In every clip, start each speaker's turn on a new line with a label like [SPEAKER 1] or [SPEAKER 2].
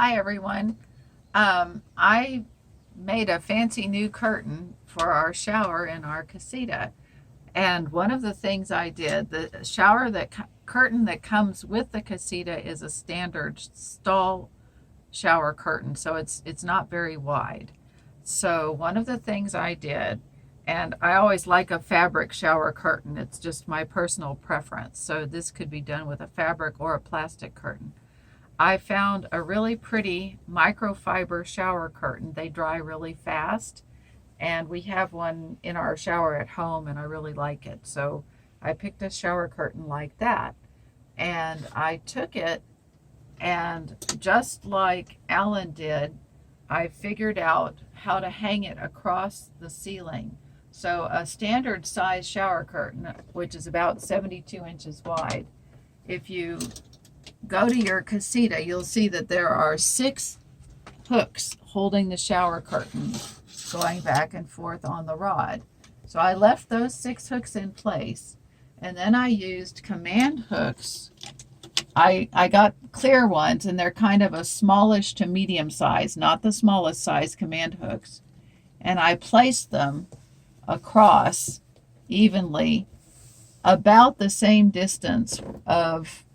[SPEAKER 1] Hi everyone. I made a fancy new curtain for our shower in our casita. And one of the things I did, the curtain that comes with the casita is a standard stall shower curtain, so it's not very wide. So one of the things I did, and I always like a fabric shower curtain. It's just my personal preference. So this could be done with a fabric or a plastic curtain. I found a really pretty microfiber shower curtain. They dry really fast, and we have one in our shower at home, and I really like it. So I picked a shower curtain like that, and I took it, and just like Alan did, I figured out how to hang it across the ceiling. So a standard size shower curtain, which is about 72 inches wide, if you go to your casita, you'll see that there are 6 hooks holding the shower curtain going back and forth on the rod. So I left those 6 hooks in place, and then I used command hooks. I got clear ones, and they're kind of a smallish to medium size, not the smallest size command hooks. And I placed them across evenly about the same distance of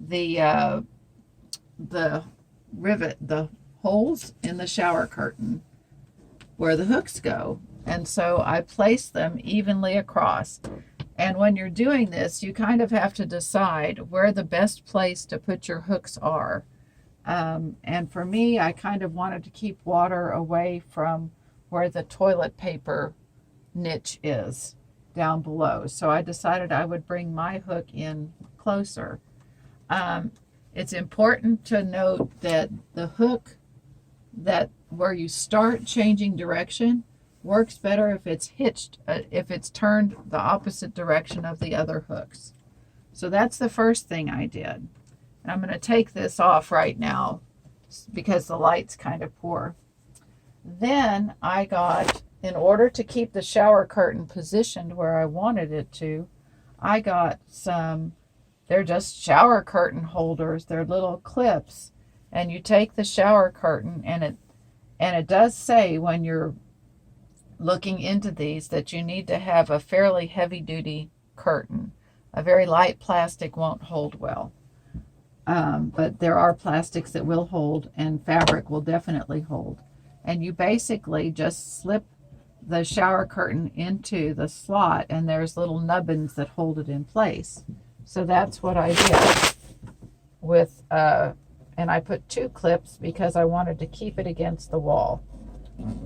[SPEAKER 1] the rivet, the holes in the shower curtain where the hooks go. And so I placed them evenly across. And when you're doing this, you kind of have to decide where the best place to put your hooks are. And for me, I kind of wanted to keep water away from where the toilet paper niche is down below. So I decided I would bring my hook in closer. It's important to note that the hook that where you start changing direction works better if it's hitched, if it's turned the opposite direction of the other hooks. So that's the first thing I did. And I'm going to take this off right now because the light's kind of poor. Then I got, in order to keep the shower curtain positioned where I wanted it to, I got some, they're just shower curtain holders. They're little clips. And you take the shower curtain, and it does say when you're looking into these that you need to have a fairly heavy duty curtain. A very light plastic won't hold well. But there are plastics that will hold, and fabric will definitely hold. And you basically just slip the shower curtain into the slot, and there's little nubbins that hold it in place. So that's what I did with, and I put 2 clips because I wanted to keep it against the wall.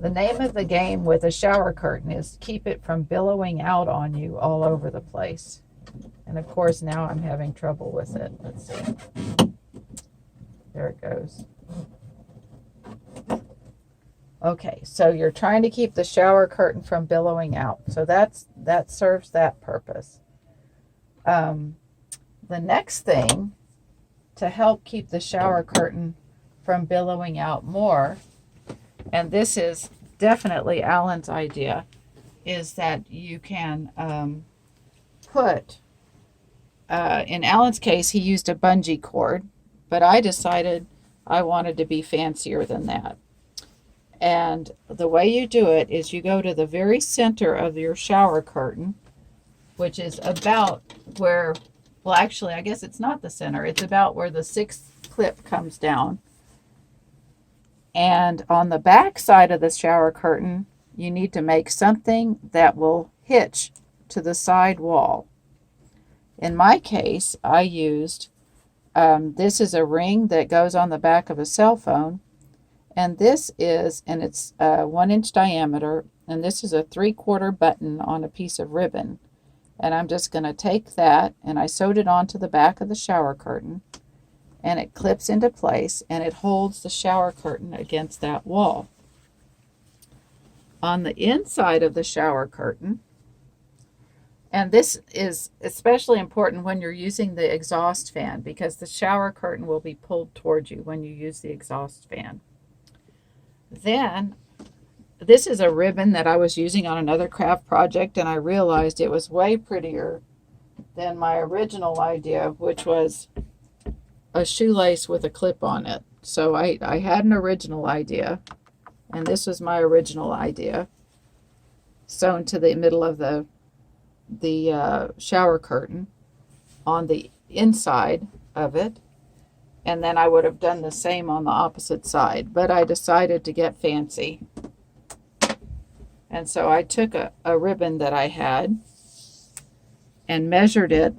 [SPEAKER 1] The name of the game with a shower curtain is keep it from billowing out on you all over the place. And of course now I'm having trouble with it. Let's see. There it goes. Okay, so you're trying to keep the shower curtain from billowing out. So that serves that purpose. The next thing to help keep the shower curtain from billowing out more, and this is definitely Alan's idea, is that you can put, in Alan's case, he used a bungee cord, but I decided I wanted to be fancier than that. And the way you do it is you go to the very center of your shower curtain, which is about where, well, actually, I guess it's not the center. It's about where the 6th clip comes down. And on the back side of the shower curtain, you need to make something that will hitch to the side wall. In my case, I used, this is a ring that goes on the back of a cell phone. And this is, and it's 1 inch diameter, and this is a 3/4 button on a piece of ribbon. And I'm just going to take that, and I sewed it onto the back of the shower curtain, and it clips into place, and it holds the shower curtain against that wall. On the inside of the shower curtain, and this is especially important when you're using the exhaust fan, because the shower curtain will be pulled towards you when you use the exhaust fan. Then, this is a ribbon that I was using on another craft project, and I realized it was way prettier than my original idea, which was a shoelace with a clip on it. So I had an original idea, and this was my original idea, sewn to the middle of the shower curtain on the inside of it, and then I would have done the same on the opposite side, but I decided to get fancy. And so I took a ribbon that I had and measured it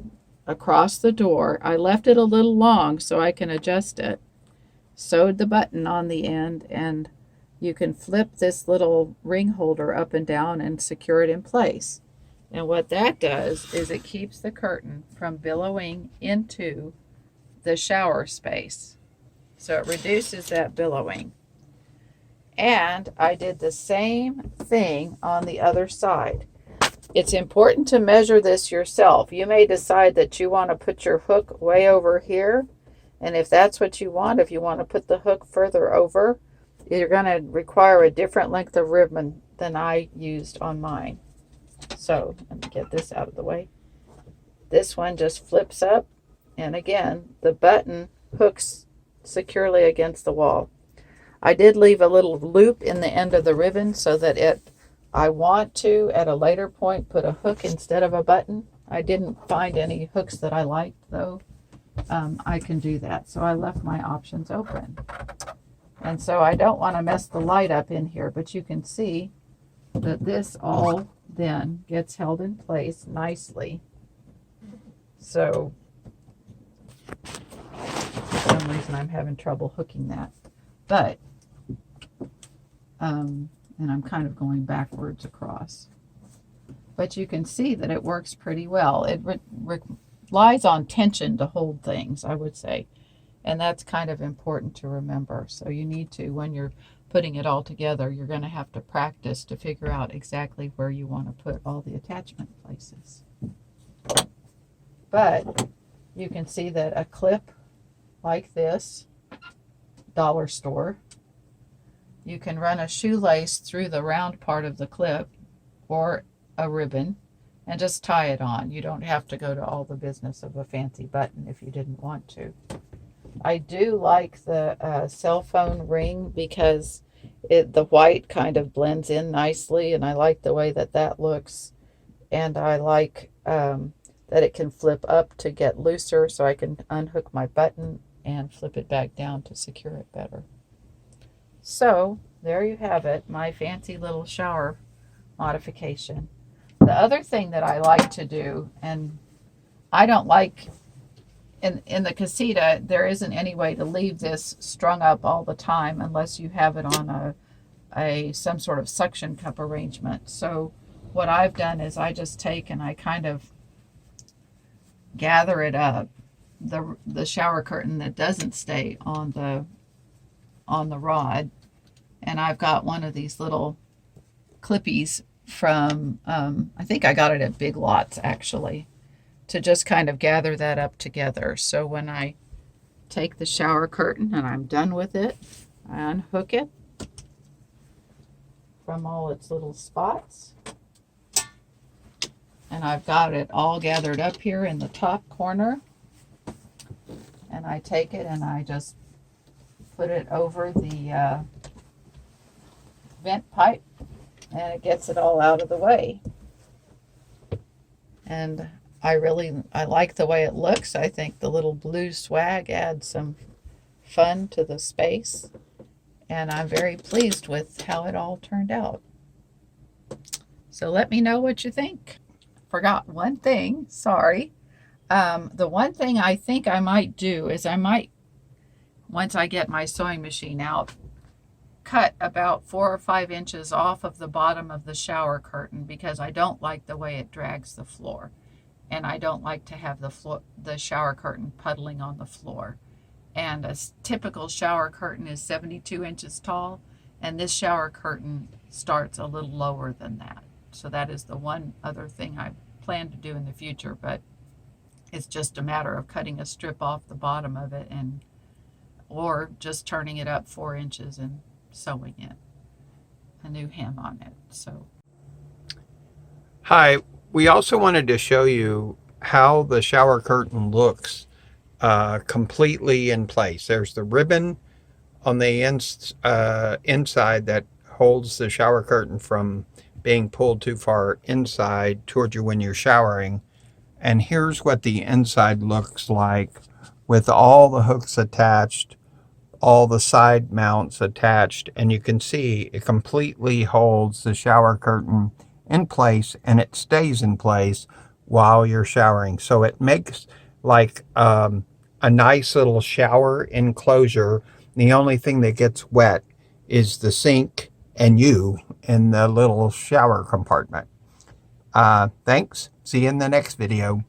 [SPEAKER 1] across the door. I left it a little long so I can adjust it, sewed the button on the end, and you can flip this little ring holder up and down and secure it in place. And what that does is it keeps the curtain from billowing into the shower space. So it reduces that billowing. And I did the same thing on the other side. It's important to measure this yourself. You may decide that you want to put your hook way over here. And if that's what you want, if you want to put the hook further over, you're going to require a different length of ribbon than I used on mine. So let me get this out of the way. This one just flips up, and again, the button hooks securely against the wall. I did leave a little loop in the end of the ribbon so that I want to, at a later point, put a hook instead of a button. I didn't find any hooks that I liked, though. I can do that. So I left my options open. And so I don't want to mess the light up in here, but you can see that this all then gets held in place nicely. So for some reason I'm having trouble hooking that. But, and I'm kind of going backwards across. But you can see that it works pretty well. It relies on tension to hold things, I would say. And that's kind of important to remember. So you need to, when you're putting it all together, you're going to have to practice to figure out exactly where you want to put all the attachment places. But you can see that a clip like this, dollar store, you can run a shoelace through the round part of the clip or a ribbon and just tie it on. You don't have to go to all the business of a fancy button if you didn't want to. I do like the cell phone ring because the white kind of blends in nicely, and I like the way that that looks. And I like that it can flip up to get looser, so I can unhook my button and flip it back down to secure it better. So there you have it, my fancy little shower modification. The other thing that I like to do, and I don't like, in the Casita, there isn't any way to leave this strung up all the time unless you have it on some sort of suction cup arrangement. So what I've done is I just take and I kind of gather it up, the shower curtain that doesn't stay on the rod, and I've got one of these little clippies from I think I got it at Big Lots actually, to just kind of gather that up together. So when I take the shower curtain and I'm done with it, I unhook it from all its little spots, and I've got it all gathered up here in the top corner, and I take it and I just put it over the vent pipe, and it gets it all out of the way. And I like the way it looks. I think the little blue swag adds some fun to the space, and I'm very pleased with how it all turned out. So let me know what you think. Forgot one thing, sorry. The one thing I think I might do is I might, once I get my sewing machine out, cut about 4 or 5 inches off of the bottom of the shower curtain, because I don't like the way it drags the floor. And I don't like to have the shower curtain puddling on the floor. And a typical shower curtain is 72 inches tall, and this shower curtain starts a little lower than that. So that is the one other thing I plan to do in the future, but it's just a matter of cutting a strip off the bottom of it, or just turning it up 4 inches and sewing it, a new hem on it. So
[SPEAKER 2] Hi, we also wanted to show you how the shower curtain looks completely in place. There's the ribbon on the inside that holds the shower curtain from being pulled too far inside toward you when you're showering. And here's what the inside looks like with all the hooks attached, all the side mounts attached, and you can see it completely holds the shower curtain in place, and it stays in place while you're showering. So it makes like a nice little shower enclosure. The only thing that gets wet is the sink and you in the little shower compartment. Thanks. See you in the next video.